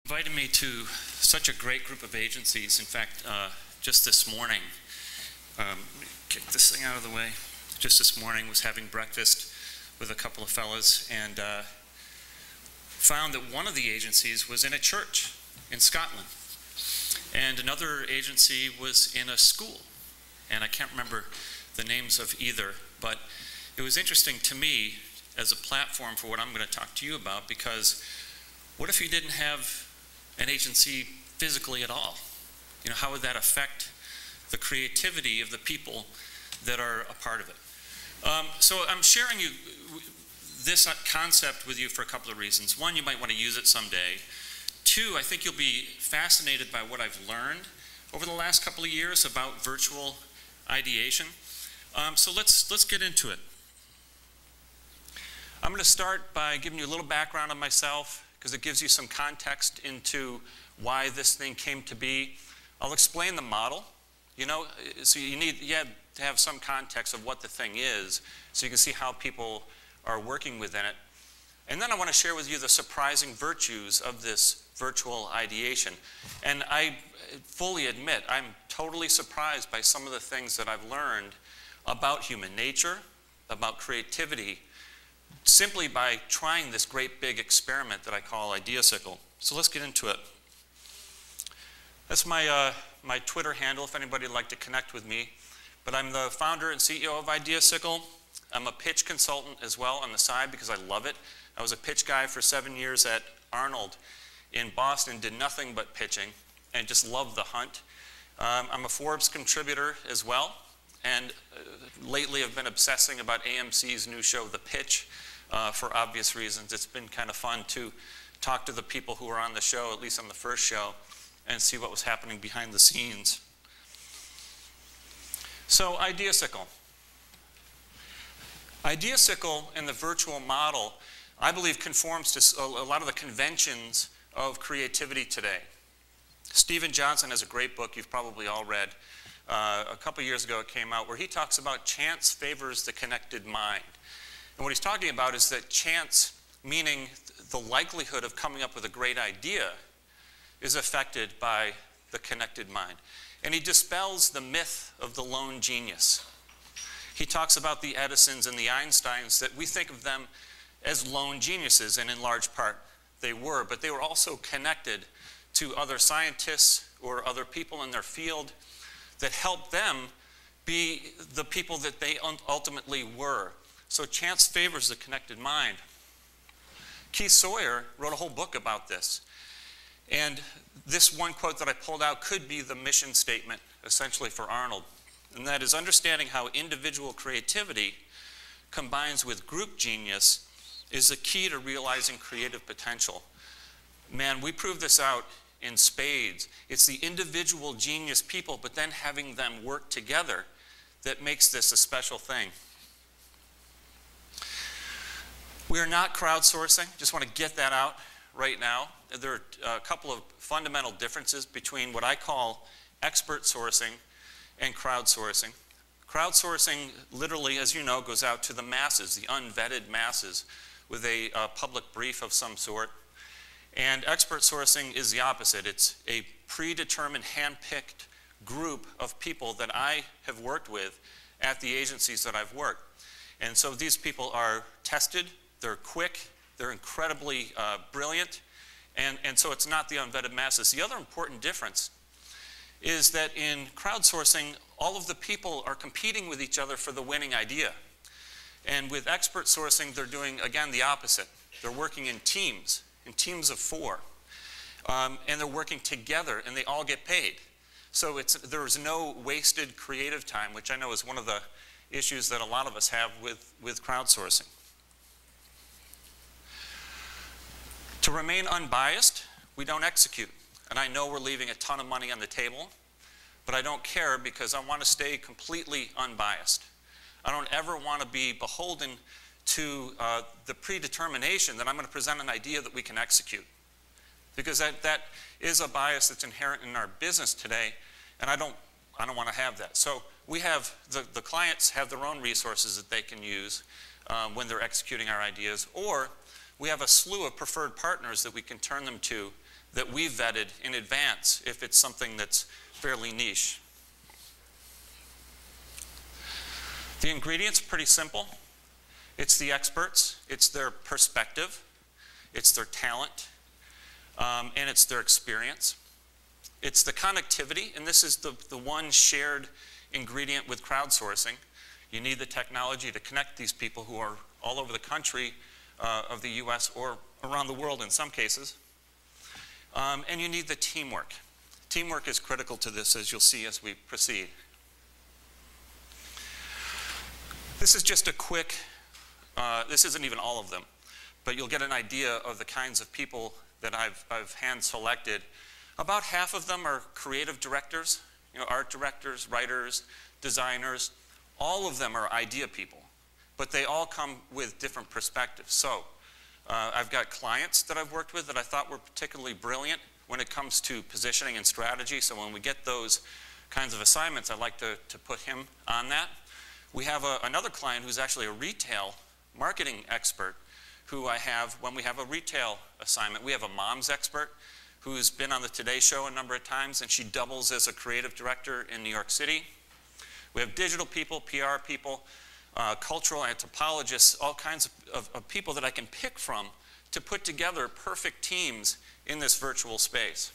Invited me to such a great group of agencies. In fact, just this morning, kick this thing out of the way. Just this morning was having breakfast with a couple of fellas and found that one of the agencies was in a church in Scotland. And another agency was in a school. And I can't remember the names of either, but it was interesting to me as a platform for what I'm going to talk to you about, because what if you didn't have an agency physically at all? You know, how would that affect the creativity of the people that are a part of it? So I'm sharing this concept with you for a couple of reasons. One, you might want to use it someday. Two, I think you'll be fascinated by what I've learned over the last couple of years about virtual ideation. So let's get into it. I'm going to start by giving you a little background on myself, because it gives you some context into why this thing came to be. I'll explain the model, so you have to have some context of what the thing is, so you can see how people are working within it. And then I want to share with you the surprising virtues of this virtual ideation. And I fully admit, I'm totally surprised by some of the things that I've learned about human nature, about creativity, simply by trying this great big experiment that I call Ideasicle. So let's get into it. That's my Twitter handle if anybody would like to connect with me. But I'm the founder and CEO of Ideasicle. I'm a pitch consultant as well on the side because I love it. I was a pitch guy for 7 years at Arnold in Boston, did nothing but pitching, and just loved the hunt. I'm a Forbes contributor as well, and lately I've been obsessing about AMC's new show, The Pitch, for obvious reasons. It's been kind of fun to talk to the people who were on the show, at least on the first show, and see what was happening behind the scenes. So Ideasicle. Ideasicle and the virtual model, I believe, conforms to a lot of the conventions of creativity today. Stephen Johnson has a great book you've probably all read. A couple years ago it came out, where he talks about chance favors the connected mind. And what he's talking about is that chance, meaning the likelihood of coming up with a great idea, is affected by the connected mind. And he dispels the myth of the lone genius. He talks about the Edisons and the Einsteins, that we think of them as lone geniuses, and in large part they were, but they were also connected to other scientists or other people in their field that helped them be the people that they ultimately were. So chance favors the connected mind. Keith Sawyer wrote a whole book about this. And this one quote that I pulled out could be the mission statement, essentially, for Arnold. And that is, understanding how individual creativity combines with group genius is the key to realizing creative potential. Man, we proved this out in spades. It's the individual genius people, but then having them work together, that makes this a special thing. We are not crowdsourcing. Just want to get that out right now. There are a couple of fundamental differences between what I call expert sourcing and crowdsourcing. Crowdsourcing, literally, as you know, goes out to the masses, the unvetted masses, with a public brief of some sort. And expert sourcing is the opposite. It's a predetermined, hand-picked group of people that I have worked with at the agencies that I've worked. And so these people are tested, they're quick, they're incredibly brilliant, and so it's not the unvetted masses. The other important difference is that in crowdsourcing, all of the people are competing with each other for the winning idea. And with expert sourcing, they're doing, again, the opposite. They're working in teams of 4. And they're working together, and they all get paid. So there's no wasted creative time, which I know is one of the issues that a lot of us have with crowdsourcing. To remain unbiased, we don't execute. And I know we're leaving a ton of money on the table, but I don't care, because I want to stay completely unbiased. I don't ever want to be beholden to the predetermination that I'm going to present an idea that we can execute. Because that is a bias that's inherent in our business today, and I don't want to have that. So we have, the clients have their own resources that they can use when they're executing our ideas, or we have a slew of preferred partners that we can turn them to that we've vetted in advance if it's something that's fairly niche. The ingredients are pretty simple. It's the experts, it's their perspective, it's their talent, and it's their experience. It's the connectivity, and this is the one shared ingredient with crowdsourcing. You need the technology to connect these people who are all over the country of the US or around the world in some cases. And you need the teamwork. Teamwork is critical to this, as you'll see as we proceed. This is just a quick, this isn't even all of them, but you'll get an idea of the kinds of people that I've hand-selected. About half of them are creative directors, art directors, writers, designers. All of them are idea people, but they all come with different perspectives. So I've got clients that I've worked with that I thought were particularly brilliant when it comes to positioning and strategy. So when we get those kinds of assignments, I like to put him on that. We have another client who's actually a retail marketing expert who I have when we have a retail assignment. We have a mom's expert who's been on the Today Show a number of times, and she doubles as a creative director in New York City. We have digital people, PR people, cultural anthropologists, all kinds of people that I can pick from to put together perfect teams in this virtual space.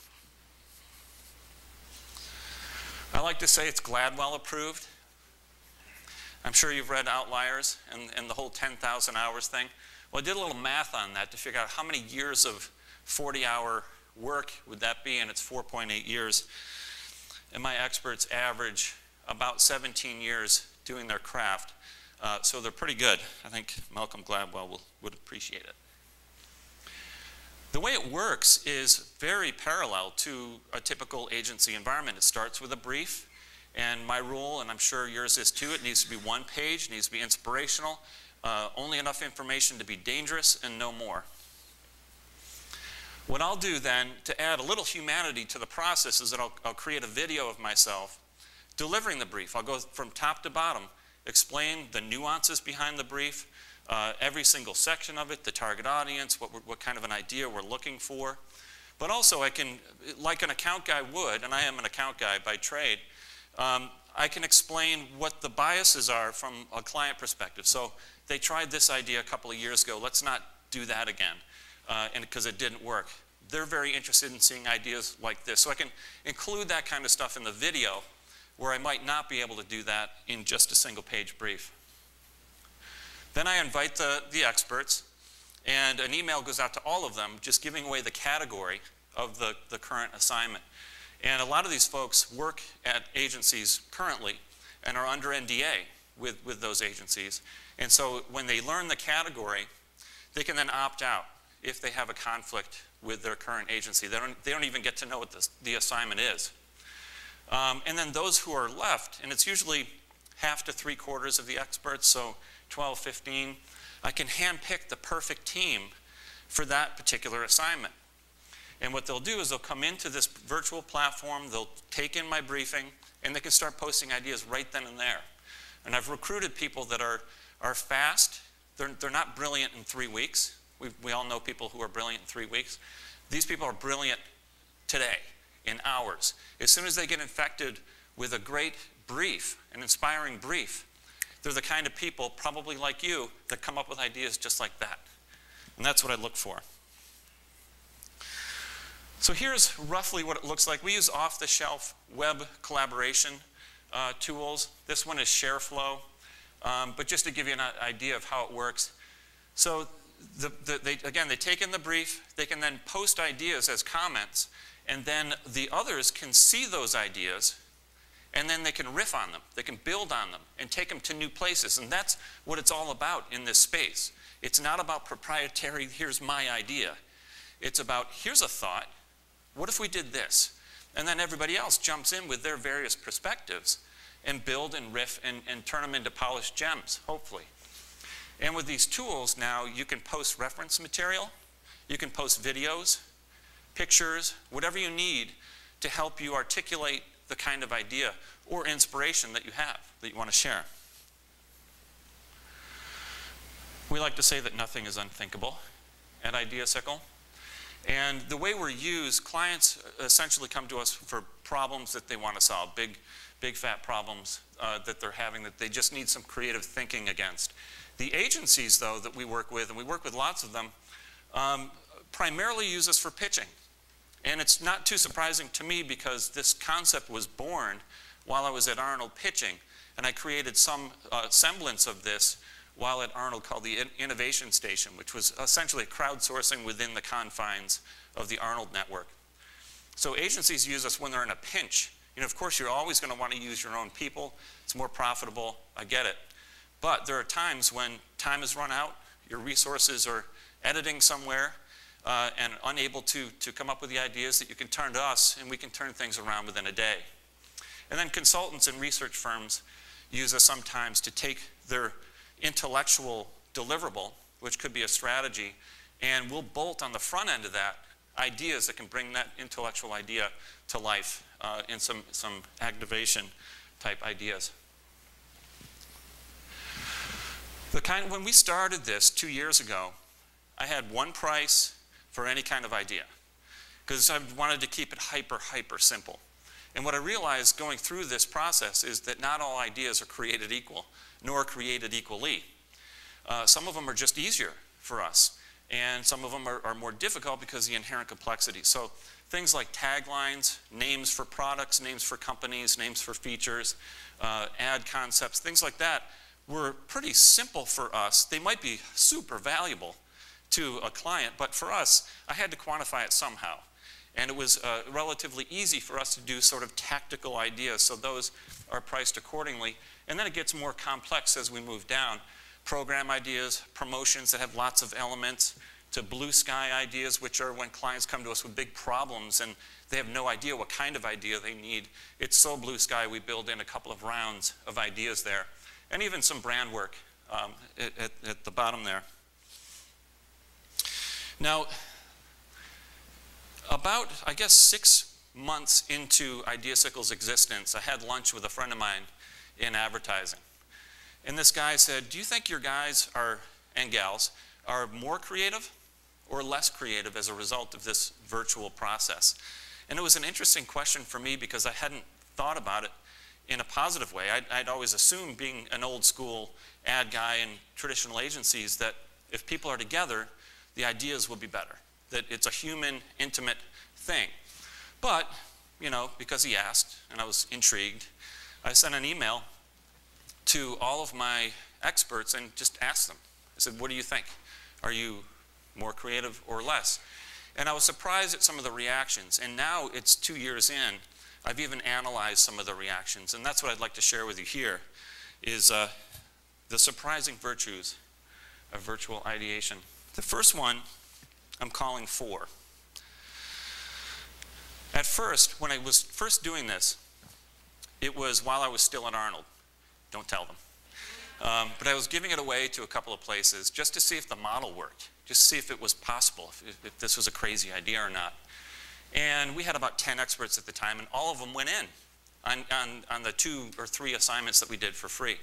I like to say it's Gladwell approved. I'm sure you've read Outliers and the whole 10,000 hours thing. Well, I did a little math on that to figure out how many years of 40-hour work would that be, and it's 4.8 years. And my experts average about 17 years doing their craft. So they're pretty good. I think Malcolm Gladwell would appreciate it. The way it works is very parallel to a typical agency environment. It starts with a brief. And my rule, and I'm sure yours is too, it needs to be one page, needs to be inspirational, only enough information to be dangerous and no more. What I'll do then to add a little humanity to the process is that I'll create a video of myself delivering the brief. I'll go from top to bottom, explain the nuances behind the brief, every single section of it, the target audience, what kind of an idea we're looking for. But also I can, like an account guy would, and I am an account guy by trade, I can explain what the biases are from a client perspective. So they tried this idea a couple of years ago. Let's not do that again, and because it didn't work. They're very interested in seeing ideas like this. So I can include that kind of stuff in the video where I might not be able to do that in just a single-page brief. Then I invite the experts, and an email goes out to all of them just giving away the category of the current assignment. And a lot of these folks work at agencies currently and are under NDA with those agencies. And so when they learn the category, they can then opt out if they have a conflict with their current agency. They don't even get to know what the assignment is. And then those who are left, and it's usually half to 3/4 of the experts, so 12, 15, I can handpick the perfect team for that particular assignment. And what they'll do is they'll come into this virtual platform, they'll take in my briefing, and they can start posting ideas right then and there. And I've recruited people that are fast. They're not brilliant in 3 weeks. We all know people who are brilliant in 3 weeks. These people are brilliant today, in hours. As soon as they get infected with a great brief, an inspiring brief, they're the kind of people, probably like you, that come up with ideas just like that. And that's what I look for. So here's roughly what it looks like. We use off-the-shelf web collaboration tools. This one is ShareFlow. But just to give you an idea of how it works. So again, they take in the brief. They can then post ideas as comments. And then the others can see those ideas. And then they can riff on them. They can build on them and take them to new places. And that's what it's all about in this space. It's not about proprietary, here's my idea. It's about, here's a thought. What if we did this? And then everybody else jumps in with their various perspectives and build and riff and turn them into polished gems, hopefully. And with these tools now, you can post reference material, you can post videos, pictures, whatever you need to help you articulate the kind of idea or inspiration that you have, that you want to share. We like to say that nothing is unthinkable at Ideasicle. And the way we're used, clients essentially come to us for problems that they want to solve, big fat problems that they're having that they just need some creative thinking against. The agencies, though, that we work with, and we work with lots of them, primarily use us for pitching. And it's not too surprising to me because this concept was born while I was at Arnold pitching. And I created some semblance of this while at Arnold called the Innovation Station, which was essentially crowdsourcing within the confines of the Arnold network. So agencies use us when they're in a pinch. You know, of course, you're always going to want to use your own people. It's more profitable. I get it. But there are times when time has run out, your resources are editing somewhere, and unable to come up with the ideas that you can turn to us, and we can turn things around within a day. And then consultants and research firms use us sometimes to take their intellectual deliverable, which could be a strategy, and we'll bolt on the front end of that ideas that can bring that intellectual idea to life in some activation type ideas. When we started this 2 years ago, I had one price for any kind of idea because I wanted to keep it hyper simple. And what I realized going through this process is that not all ideas are created equal, nor created equally. Some of them are just easier for us, and some of them are more difficult because of the inherent complexity. So things like taglines, names for products, names for companies, names for features, ad concepts, things like that were pretty simple for us. They might be super valuable to a client, but for us, I had to quantify it somehow. And it was relatively easy for us to do sort of tactical ideas, so those are priced accordingly. And then it gets more complex as we move down. Program ideas, promotions that have lots of elements, to blue sky ideas, which are when clients come to us with big problems and they have no idea what kind of idea they need. It's so blue sky, we build in a couple of rounds of ideas there. And even some brand work at the bottom there. Now, about, I guess, 6 months into Ideasicle's existence, I had lunch with a friend of mine in advertising. And this guy said, do you think your guys and gals are more creative or less creative as a result of this virtual process? And it was an interesting question for me because I hadn't thought about it in a positive way. I'd always assumed, being an old school ad guy in traditional agencies, that if people are together, the ideas will be better, that it's a human, intimate thing. But, you know, because he asked and I was intrigued, I sent an email to all of my experts and just asked them. I said, what do you think? Are you more creative or less? And I was surprised at some of the reactions. And now it's 2 years in, I've even analyzed some of the reactions. And that's what I'd like to share with you here, is the surprising virtues of virtual ideation. The first one I'm calling 4. At first, when I was first doing this, it was while I was still at Arnold. Don't tell them. But I was giving it away to a couple of places just to see if the model worked, just to see if it was possible, if this was a crazy idea or not. And we had about 10 experts at the time, and all of them went in on the 2 or 3 assignments that we did for free.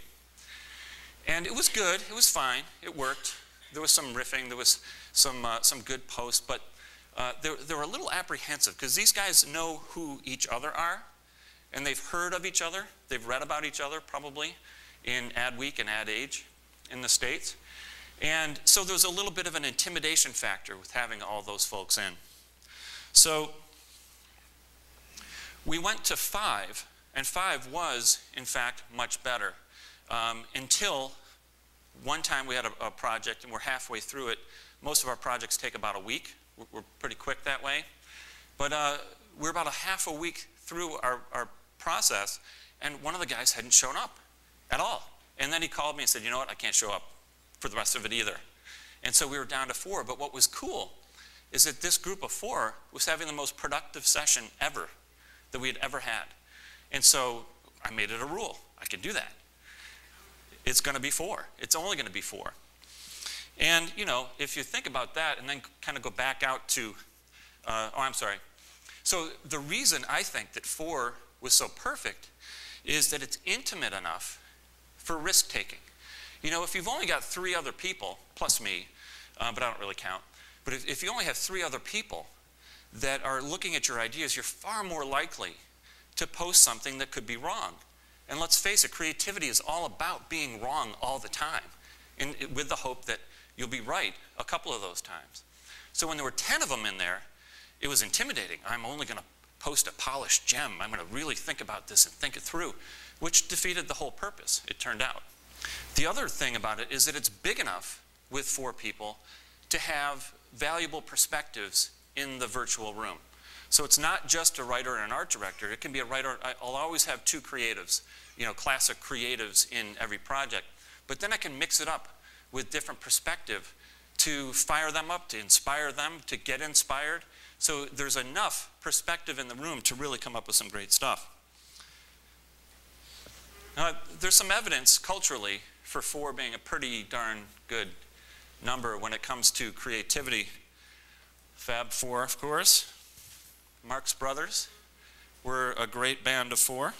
And it was good. It was fine. It worked. There was some riffing. There was some good posts. But they were a little apprehensive because these guys know who each other are, and they've heard of each other. They've read about each other probably in Ad Week and Ad Age in the States. And so there's a little bit of an intimidation factor with having all those folks in. So we went to 5, and 5 was, in fact, much better. Until one time we had a project, and we're halfway through it. Most of our projects take about a week. We're pretty quick that way. But we're about a half a week through our process, and one of the guys hadn't shown up at all. And then he called me and said, you know what, I can't show up for the rest of it either. And so we were down to 4. But what was cool is that this group of 4 was having the most productive session ever that we had ever had. And so I made it a rule. I can do that. It's going to be 4. It's only going to be 4. And, you know, if you think about that and then kind of go back out to, So the reason I think that 4 was so perfect is that it's intimate enough for risk-taking. You know, if you've only got 3 other people, plus me, but I don't really count, But if you only have 3 other people that are looking at your ideas, you're far more likely to post something that could be wrong. And let's face it, creativity is all about being wrong all the time, and with the hope that you'll be right a couple of those times. So when there were 10 of them in there, it was intimidating. I'm only going to post a polished gem. I'm going to really think about this and think it through, which defeated the whole purpose, it turned out. The other thing about it is that it's big enough with 4 people to have valuable perspectives in the virtual room. So it's not just a writer and an art director. It can be a writer. I'll always have 2 creatives, classic creatives in every project. But then I can mix it up with different perspective to fire them up, to inspire them, to get inspired. So there's enough perspective in the room to really come up with some great stuff. There's some evidence culturally for 4 being a pretty darn good number when it comes to creativity. Fab Four, of course. Marx Brothers were a great band of 4.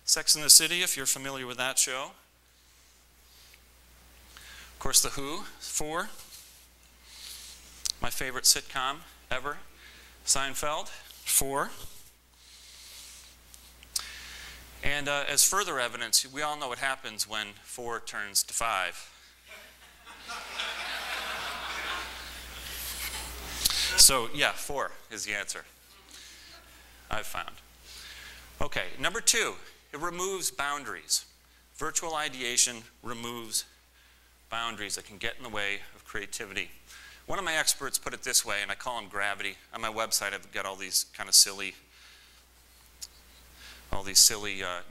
Sex and the City, if you're familiar with that show. Of course, The Who, 4. My favorite sitcom ever, Seinfeld, 4. And as further evidence, we all know what happens when 4 turns to 5. So yeah, 4 is the answer I've found. Okay, number 2, it removes boundaries. Virtual ideation removes boundaries that can get in the way of creativity. One of my experts put it this way, and I call him gravity. On my website, I've got all these kind of silly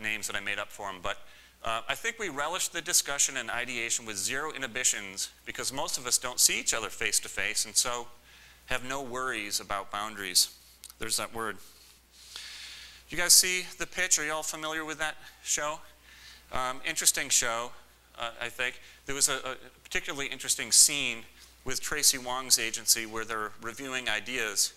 names that I made up for him. But I think we relish the discussion and ideation with 0 inhibitions because most of us don't see each other face to face, and so have no worries about boundaries. There's that word. You guys see the pitch? Are you all familiar with that show? Interesting show, I think. There was a particularly interesting scene with Tracy Wong's agency where they're reviewing ideas,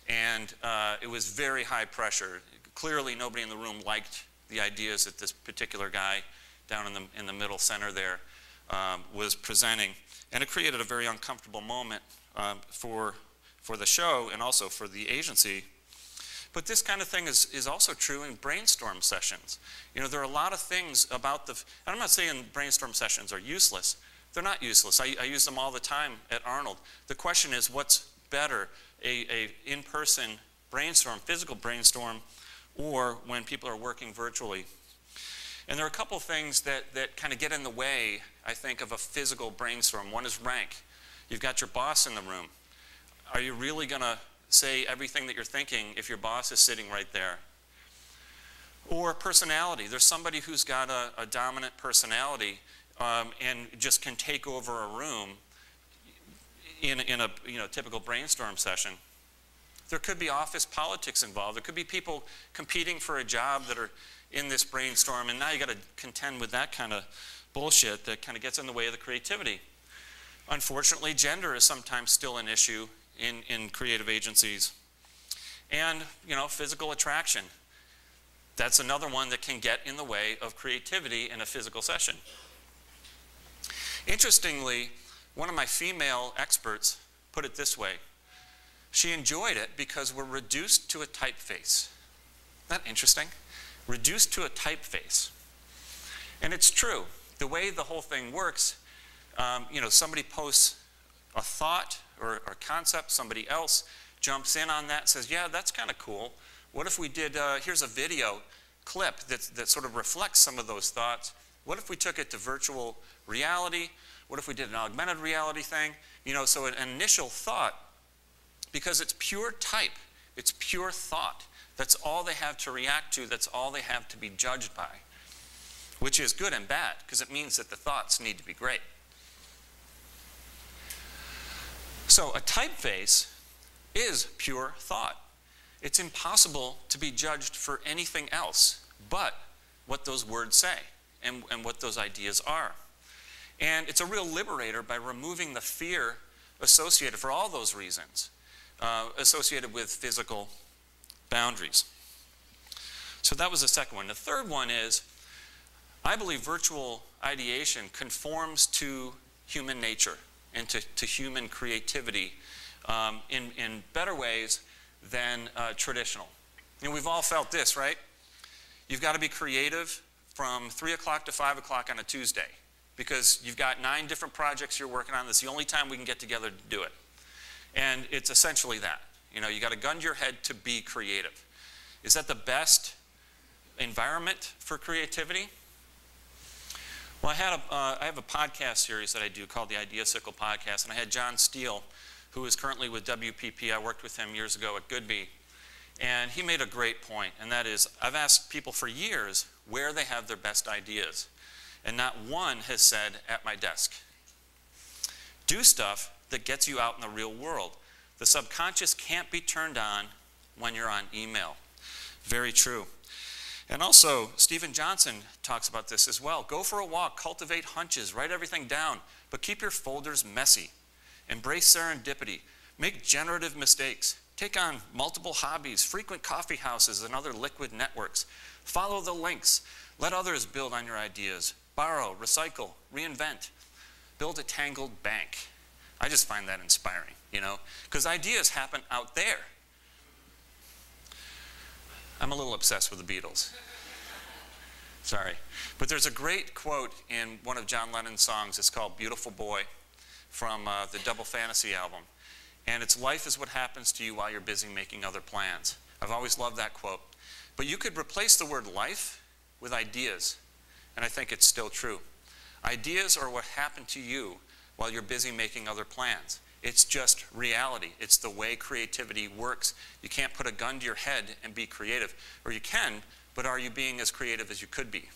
and it was very high pressure. Clearly nobody in the room liked the ideas that this particular guy down in the middle center there was presenting, and it created a very uncomfortable moment for the show and also for the agency. But this kind of thing is also true in brainstorm sessions. There are a lot of things about and I'm not saying brainstorm sessions are useless. They're not useless. I use them all the time at Arnold. The question is, what's better, a in-person brainstorm, physical brainstorm, or when people are working virtually? And there are a couple things that kind of get in the way, I think, of a physical brainstorm. One is rank. You've got your boss in the room. Are you really going to say everything that you're thinking if your boss is sitting right there? Or personality. There's somebody who's got a dominant personality and just can take over a room in a typical brainstorm session. There could be office politics involved. There could be people competing for a job that are in this brainstorm, and now you got to contend with that kind of bullshit that kind of gets in the way of the creativity. Unfortunately, gender is sometimes still an issue in creative agencies. And, physical attraction. That's another one that can get in the way of creativity in a physical session. Interestingly, one of my female experts put it this way. She enjoyed it because we're reduced to a typeface. Isn't that interesting? Reduced to a typeface. And it's true. The way the whole thing works, somebody posts a thought or a concept, somebody else jumps in on that and says, yeah, that's kind of cool. What if we did, here's a video clip that sort of reflects some of those thoughts. What if we took it to virtual reality? What if we did an augmented reality thing? So an initial thought, because it's pure type, it's pure thought. That's all they have to react to. That's all they have to be judged by, which is good and bad, because it means that the thoughts need to be great. So a typeface is pure thought. It's impossible to be judged for anything else but what those words say and what those ideas are. And it's a real liberator by removing the fear associated, for all those reasons, associated with physical boundaries. So that was the second one. The third one is, I believe virtual ideation conforms to human nature. into human creativity in better ways than traditional. You know, we've all felt this, right? You've got to be creative from 3 o'clock to 5 o'clock on a Tuesday because you've got 9 different projects you're working on. This is the only time we can get together to do it. And it's essentially that. You know, you got to gun to your head to be creative. Is that the best environment for creativity? Well, I have a podcast series that I do called the Ideasicle podcast, and I had John Steele, who is currently with WPP. I worked with him years ago at Goodby, and he made a great point, and that is, I've asked people for years where they have their best ideas, and not one has said, at my desk. Do stuff that gets you out in the real world. The subconscious can't be turned on when you're on email. Very true. And also, Stephen Johnson talks about this as well. Go for a walk, cultivate hunches, write everything down, but keep your folders messy. Embrace serendipity. Make generative mistakes. Take on multiple hobbies, frequent coffee houses and other liquid networks. Follow the links. Let others build on your ideas. Borrow, recycle, reinvent. Build a tangled bank. I just find that inspiring, you know, because ideas happen out there. I'm a little obsessed with the Beatles. Sorry. But there's a great quote in one of John Lennon's songs. It's called Beautiful Boy from the Double Fantasy album. And it's life is what happens to you while you're busy making other plans. I've always loved that quote. But you could replace the word life with ideas. And I think it's still true. Ideas are what happen to you while you're busy making other plans. It's just reality. It's the way creativity works. You can't put a gun to your head and be creative. Or you can, but are you being as creative as you could be?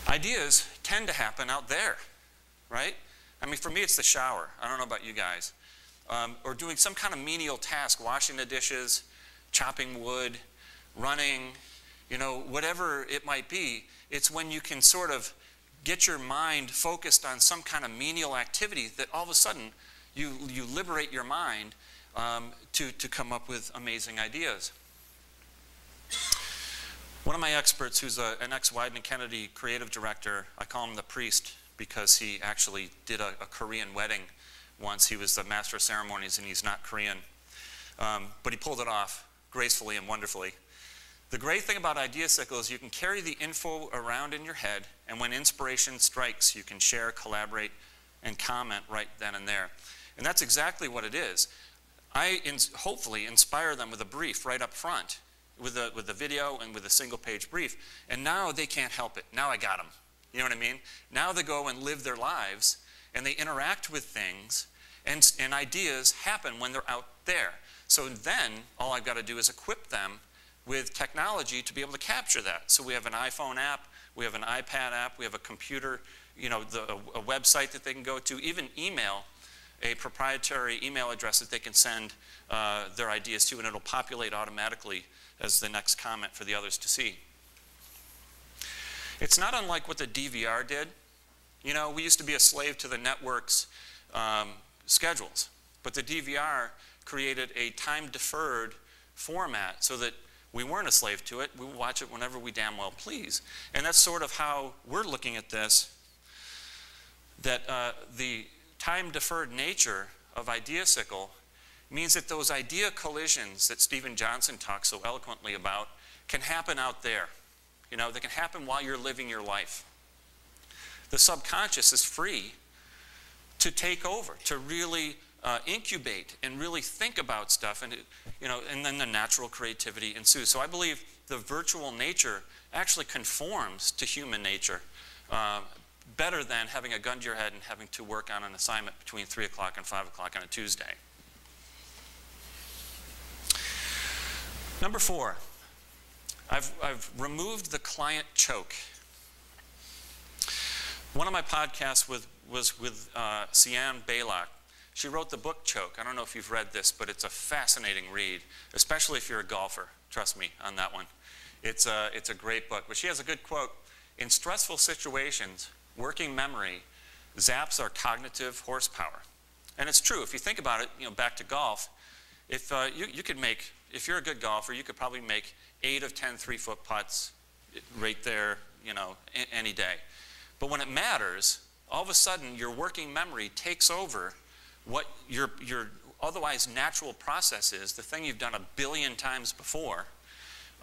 Ideas tend to happen out there, right? I mean, for me, it's the shower. I don't know about you guys. Or doing some kind of menial task, washing the dishes, chopping wood, running, you know, whatever it might be. It's when you can sort of get your mind focused on some kind of menial activity that all of a sudden you liberate your mind to come up with amazing ideas. One of my experts, who's an ex-Wieden Kennedy creative director, I call him the priest because he actually did a Korean wedding once. He was the master of ceremonies and he's not Korean. But he pulled it off gracefully and wonderfully. The great thing about Ideasicle is you can carry the info around in your head, and when inspiration strikes, you can share, collaborate, and comment right then and there. And that's exactly what it is. I hopefully inspire them with a brief right up front, with the video and with a single-page brief, and now they can't help it. Now I got them. You know what I mean? Now they go and live their lives, and they interact with things, and ideas happen when they're out there. So then, all I've got to do is equip them with technology to be able to capture that. So we have an iPhone app, we have an iPad app, we have a computer, you know, a website that they can go to, even email, a proprietary email address that they can send their ideas to, and it'll populate automatically as the next comment for the others to see. It's not unlike what the DVR did. You know, we used to be a slave to the network's schedules, but the DVR created a time-deferred format so that we weren't a slave to it. We would watch it whenever we damn well please. And that's sort of how we're looking at this, that the time-deferred nature of Ideasicle means that those idea collisions that Stephen Johnson talks so eloquently about can happen out there. You know, they can happen while you're living your life. The subconscious is free to take over, to really incubate and really think about stuff, and and then the natural creativity ensues. So I believe the virtual nature actually conforms to human nature better than having a gun to your head and having to work on an assignment between 3 o'clock and 5 o'clock on a Tuesday. Number 4, I've removed the client choke. One of my podcasts was with Sian Baylock. She wrote the book Choke. I don't know if you've read this, but it's a fascinating read, especially if you're a golfer. Trust me on that one. It's a great book. But she has a good quote. In stressful situations, working memory zaps our cognitive horsepower. And it's true. If you think about it, you know, back to golf, if you could make, if you're a good golfer, you could probably make 8 of 10 3-foot putts right there, you know, any day. But when it matters, all of a sudden your working memory takes over what your otherwise natural process is, the thing you've done a billion times before,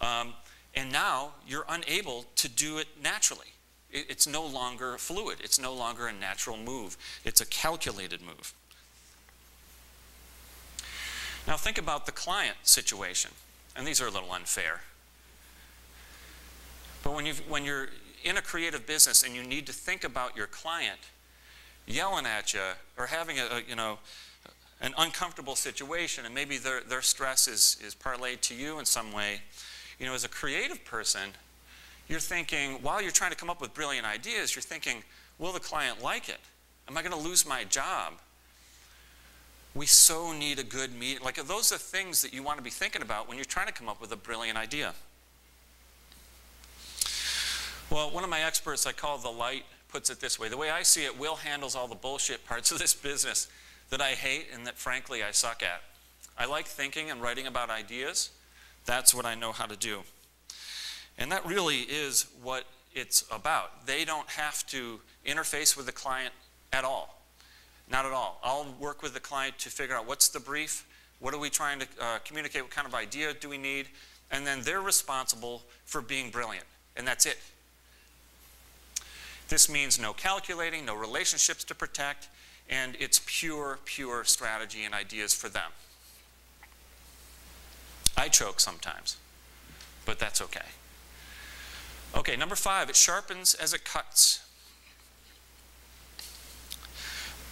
and now you're unable to do it naturally. It's no longer fluid. It's no longer a natural move. It's a calculated move. Now think about the client situation. And these are a little unfair. But when you're in a creative business and you need to think about your client yelling at you or having an uncomfortable situation, and maybe their stress is parlayed to you in some way, as a creative person, you're thinking, while you're trying to come up with brilliant ideas, you're thinking, will the client like it? Am I going to lose my job? We so need a good meeting. Like, those are things that you want to be thinking about when you're trying to come up with a brilliant idea. Well, one of my experts I call the light puts it this way. The way I see it, Will handles all the bullshit parts of this business that I hate and that, frankly, I suck at. I like thinking and writing about ideas. That's what I know how to do. And that really is what it's about. They don't have to interface with the client at all. Not at all. I'll work with the client to figure out what's the brief, what are we trying to communicate, what kind of idea do we need, and then they're responsible for being brilliant. And that's it. This means no calculating, no relationships to protect, and it's pure, pure strategy and ideas for them. I choke sometimes, but that's okay. Okay, number 5, it sharpens as it cuts.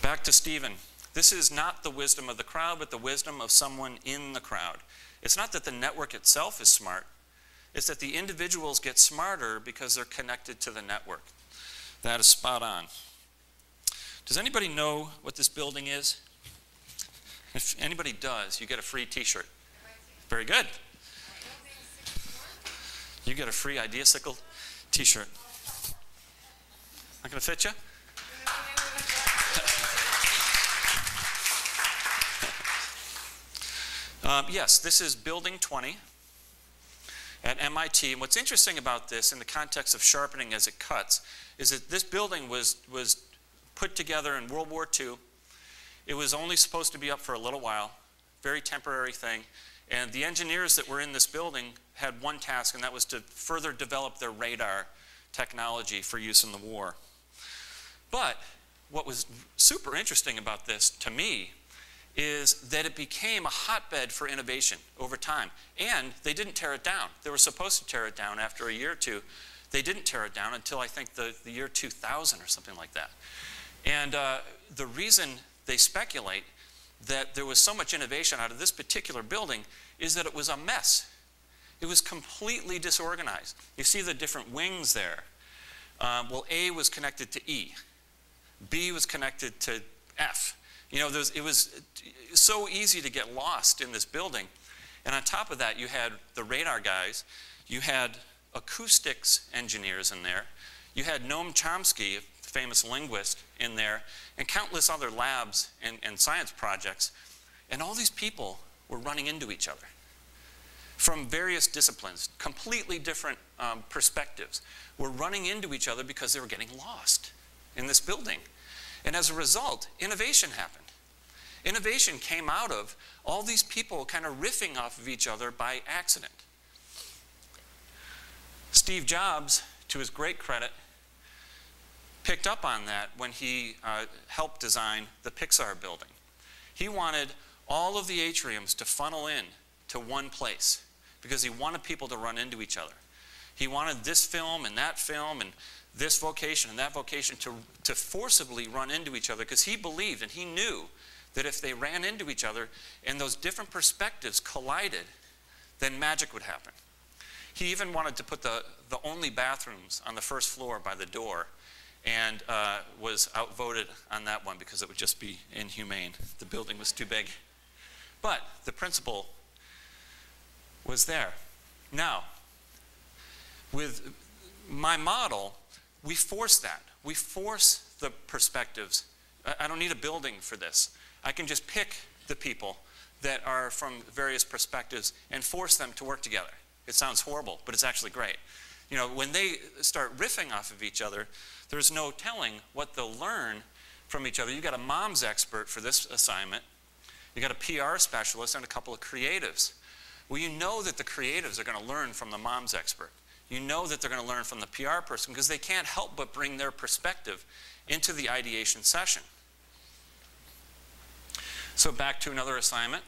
Back to Stephen. This is not the wisdom of the crowd, but the wisdom of someone in the crowd. It's not that the network itself is smart. It's that the individuals get smarter because they're connected to the network. That is spot on. Does anybody know what this building is? If anybody does, you get a free t-shirt. Very good. You get a free Ideasicle t-shirt. Not going to fit you? Yes, this is Building 20 at MIT. And what's interesting about this in the context of sharpening as it cuts is that this building was put together in World War II. It was only supposed to be up for a little while, very temporary thing. And the engineers that were in this building had one task, and that was to further develop their radar technology for use in the war. But what was super interesting about this, to me, is that it became a hotbed for innovation over time. And they didn't tear it down. They were supposed to tear it down after a year or two. They didn't tear it down until, I think, the year 2000 or something like that. And the reason they speculate that there was so much innovation out of this particular building is that it was a mess. It was completely disorganized. You see the different wings there. Well, A was connected to E. B was connected to F. It was so easy to get lost in this building. And on top of that, you had the radar guys. You had acoustics engineers in there. You had Noam Chomsky, a famous linguist, in there, and countless other labs and science projects. And all these people were running into each other from various disciplines, completely different perspectives, were running into each other because they were getting lost in this building. And as a result, innovation happened. Innovation came out of all these people kind of riffing off of each other by accident. Steve Jobs, to his great credit, picked up on that when he helped design the Pixar building. He wanted all of the atriums to funnel in to one place because he wanted people to run into each other. He wanted this film and this vocation and that vocation to forcibly run into each other because he believed and he knew that if they ran into each other and those different perspectives collided, then magic would happen. He even wanted to put the only bathrooms on the first floor by the door and was outvoted on that one because it would just be inhumane. The building was too big. But the principle was there. Now, with my model, we force that. We force the perspectives. I don't need a building for this. I can just pick the people that are from various perspectives and force them to work together. It sounds horrible, but it's actually great. You know, when they start riffing off of each other, there's no telling what they'll learn from each other. You've got a mom's expert for this assignment. You've got a PR specialist and a couple of creatives. Well, you know that the creatives are going to learn from the mom's expert. You know that they're going to learn from the PR person because they can't help but bring their perspective into the ideation session. So back to another assignment.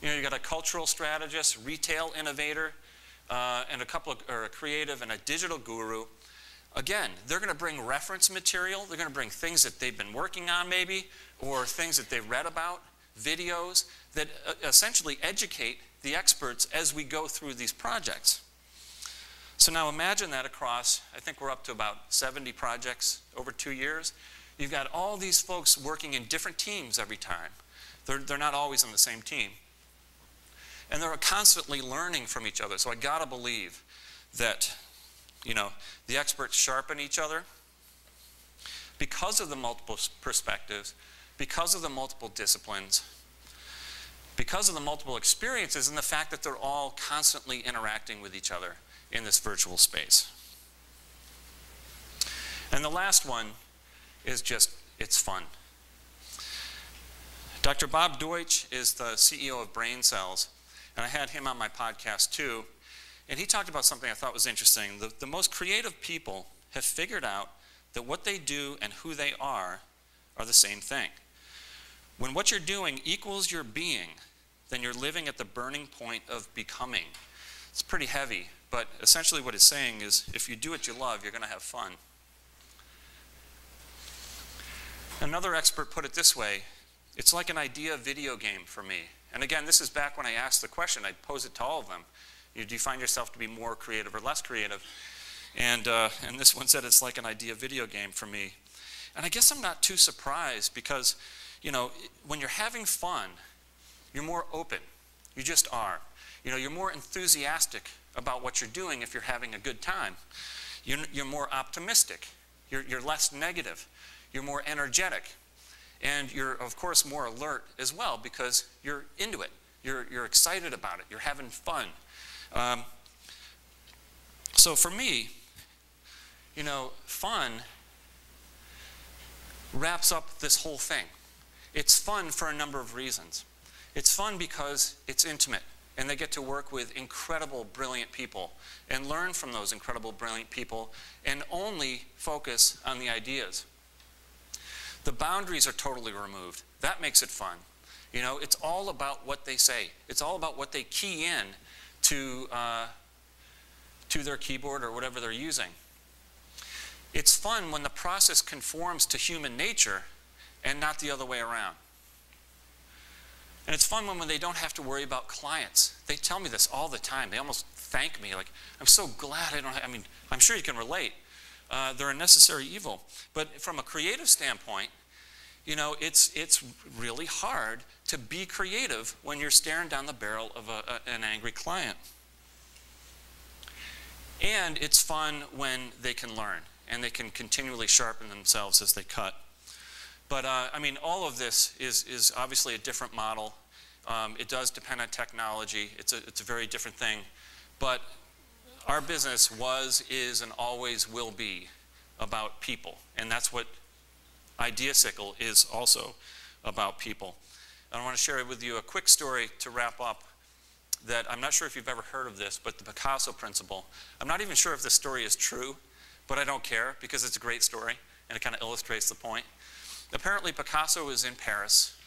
You know, you've got a cultural strategist, retail innovator, and a creative and a digital guru. Again, they're going to bring reference material. They're going to bring things that they've been working on maybe, or things that they've read about, videos that essentially educate the experts as we go through these projects. So now imagine that across, I think we're up to about 70 projects over 2 years. You've got all these folks working in different teams every time. They're not always on the same team. And they're constantly learning from each other. So I gotta believe that, you know, the experts sharpen each other because of the multiple perspectives, because of the multiple disciplines, because of the multiple experiences, and the fact that they're all constantly interacting with each other in this virtual space. And the last one is just, it's fun. Dr. Bob Deutsch is the CEO of Brain Cells, and I had him on my podcast too, and he talked about something I thought was interesting. The most creative people have figured out that what they do and who they are the same thing. When what you're doing equals your being, then you're living at the burning point of becoming. It's pretty heavy, but essentially what it's saying is if you do what you love, you're going to have fun. Another expert put it this way: it's like an idea video game for me. And again, this is back when I asked the question. I posed it to all of them. Do you find yourself to be more creative or less creative? And this one said it's like an idea video game for me. And I guess I'm not too surprised because, you know, when you're having fun, you're more open. You just are. You know, you're more enthusiastic about what you're doing if you're having a good time. You're more optimistic. You're less negative. You're more energetic. And you're, of course, more alert as well because you're into it. You're excited about it. You're having fun. So for me, you know, fun wraps up this whole thing. It's fun for a number of reasons. It's fun because it's intimate, and they get to work with incredible, brilliant people and learn from those incredible, brilliant people and only focus on the ideas. The boundaries are totally removed. That makes it fun. You know, it's all about what they say. It's all about what they key in to their keyboard or whatever they're using. It's fun when the process conforms to human nature and not the other way around. And it's fun when they don't have to worry about clients. They tell me this all the time. They almost thank me, like, I'm so glad I don't have, I mean, I'm sure you can relate. They're a necessary evil. But from a creative standpoint, you know, it's really hard to be creative when you're staring down the barrel of an angry client. And it's fun when they can learn and they can continually sharpen themselves as they cut. But I mean, all of this is obviously a different model. It does depend on technology. It's a very different thing. But our business was, is, and always will be about people. And that's what Ideasicle is also about, people. I want to share with you a quick story to wrap up that I'm not sure if you've ever heard of this, but the Picasso principle. I'm not even sure if this story is true, but I don't care because it's a great story and it kind of illustrates the point. Apparently Picasso was in Paris.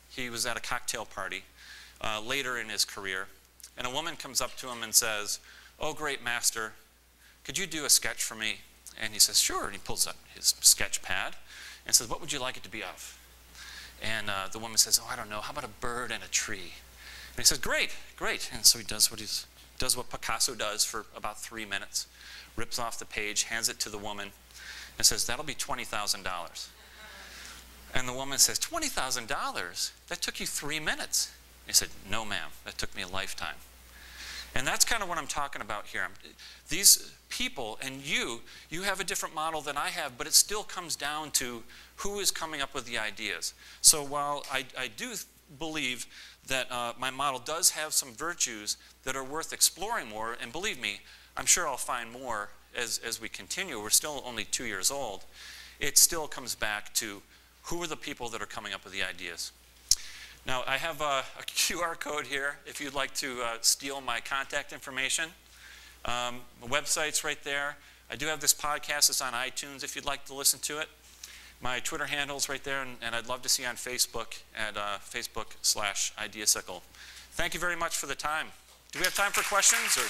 He was at a cocktail party later in his career, and a woman comes up to him and says, "Oh, great master, could you do a sketch for me?" And he says, "Sure." And he pulls up his sketch pad and says, "What would you like it to be of?" And the woman says, "Oh, I don't know. How about a bird and a tree?" And he says, "Great, great." And so he does what Picasso does for about 3 minutes, rips off the page, hands it to the woman, and says, "That'll be $20,000. And the woman says, $20,000? That took you 3 minutes. And he said, "No, ma'am, that took me a lifetime." And that's kind of what I'm talking about here. These people and you have a different model than I have, but it still comes down to who is coming up with the ideas. So while I do believe that my model does have some virtues that are worth exploring more, and believe me, I'm sure I'll find more as we continue. We're still only 2 years old. It still comes back to who are the people that are coming up with the ideas. Now, I have a QR code here if you'd like to steal my contact information. The website's right there. I do have this podcast. It's on iTunes if you'd like to listen to it. My Twitter handle's right there, and I'd love to see you on Facebook at Facebook/Ideasicle. Thank you very much for the time. Do we have time for questions? Or?